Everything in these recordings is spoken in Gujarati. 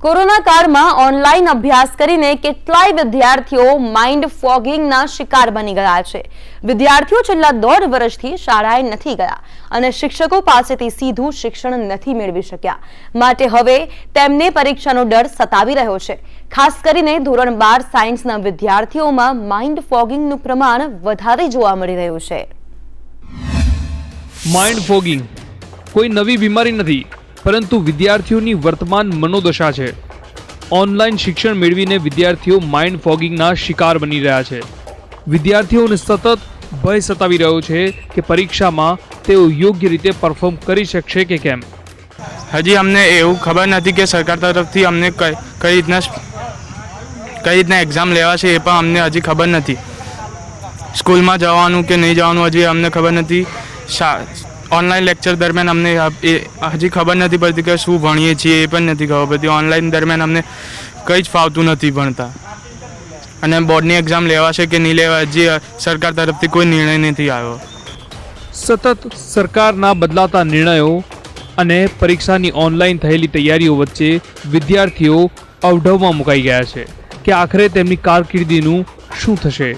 કોરોના કાળમાં ઓનલાઈન અભ્યાસ કરીને કેટલાય વિદ્યાર્થીઓ માઇન્ડ ફોગિંગના શિકાર બની ગયા છે। વિદ્યાર્થીઓ છેલ્લા 1.5 વર્ષથી શાળાએ નથી ગયા અને શિક્ષકો પાસેથી સીધું શિક્ષણ નથી મેળવી શક્યા, માટે હવે તેમને પરીક્ષાનો ડર સતાવી રહ્યો છે। ખાસ કરીને ધોરણ 12 સાયન્સના વિદ્યાર્થીઓમાં માઇન્ડ ફોગિંગનું પ્રમાણ વધારે જોવા મળી રહ્યું છે। માઇન્ડ ફોગિંગ કોઈ નવી બીમારી નથી, પરંતુ વિદ્યાર્થીઓની વર્તમાન મનોદશા છે। ઓનલાઈન શિક્ષણ મેળવીને વિદ્યાર્થીઓ માઇન્ડ ફોગિંગના શિકાર બની રહ્યા છે। વિદ્યાર્થીઓને સતત ભય સતાવી રહ્યો છે કે પરીક્ષામાં તેઓ યોગ્ય રીતે પરફોર્મ કરી શકશે કે કેમ। હજી અમને એવું ખબર નથી કે સરકાર તરફથી અમને કઈ રીતના એક્ઝામ લેવાશે એ પણ અમને હજી ખબર નથી। સ્કૂલમાં જવાનું કે નહીં જવાનું હજી અમને ખબર નથી। ઓનલાઈન લેક્ચર દરમિયાન અમને હજી ખબર નથી પડતી કે શું ભણીએ છીએ એ પણ નથી ખબર પડતી। ઓનલાઈન દરમિયાન અમને કંઈ જ ફાવતું નથી ભણતા, અને બોર્ડની એક્ઝામ લેવાશે કે નહીં લેવા હજી સરકાર તરફથી કોઈ નિર્ણય નથી આવ્યો। સતત સરકારના બદલાતા નિર્ણયો અને પરીક્ષાની ઓનલાઈન થયેલી તૈયારીઓ વચ્ચે વિદ્યાર્થીઓ અવઢવમાં મુકાઈ ગયા છે કે આખરે તેમની કારકિર્દીનું શું થશે।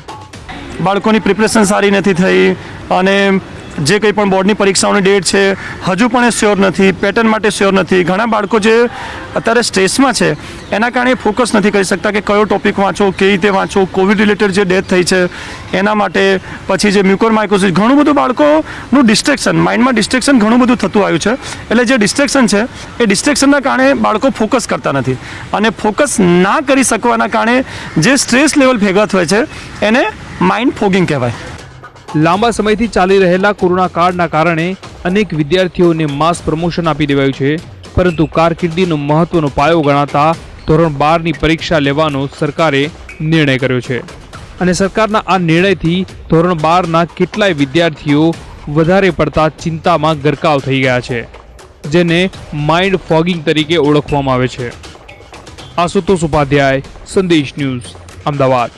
બાળકોની પ્રિપરેશન સારી નથી થઈ અને જે કંઈ પણ બોર્ડની પરીક્ષાઓની ડેટ છે હજુ પણ એ શ્યોર નથી, પેટર્ન માટે શ્યોર નથી। ઘણા બાળકો જે અત્યારે સ્ટ્રેસમાં છે એના કારણે ફોકસ નથી કરી શકતા કે કયો ટોપિક વાંચો, કેવી રીતે વાંચો। કોવિડ રિલેટેડ જે ડેથ થઈ છે એના માટે, પછી જે મ્યુકોરમાઇકોસિસ, ઘણું બધું બાળકોનું ડિસ્ટ્રેક્શન, માઇન્ડમાં ડિસ્ટ્રેક્શન ઘણું બધું થતું આવ્યું છે। એટલે જે ડિસ્ટ્રેક્શન છે એ ડિસ્ટ્રેક્શનના કારણે બાળકો ફોકસ કરતા નથી, અને ફોકસ ના કરી શકવાના કારણે જે સ્ટ્રેસ લેવલ ભેગા થાય છે એને માઇન્ડ ફોગિંગ કહેવાય। લાંબા સમયથી ચાલી રહેલા કોરોના કાળના કારણે અનેક વિદ્યાર્થીઓને માસ પ્રમોશન આપી દેવાયું છે, પરંતુ કારકિર્દીનો મહત્વનો પાયો ગણાતા ધોરણ 12ની પરીક્ષા લેવાનો સરકારે નિર્ણય કર્યો છે, અને સરકારના આ નિર્ણયથી ધોરણ 12ના કેટલાય વિદ્યાર્થીઓ વધારે પડતા ચિંતામાં ગરકાવ થઈ ગયા છે, જેને માઇન્ડ ફોગિંગ તરીકે ઓળખવામાં આવે છે। આશુતોષ ઉપાધ્યાય, સંદેશ ન્યૂઝ, અમદાવાદ।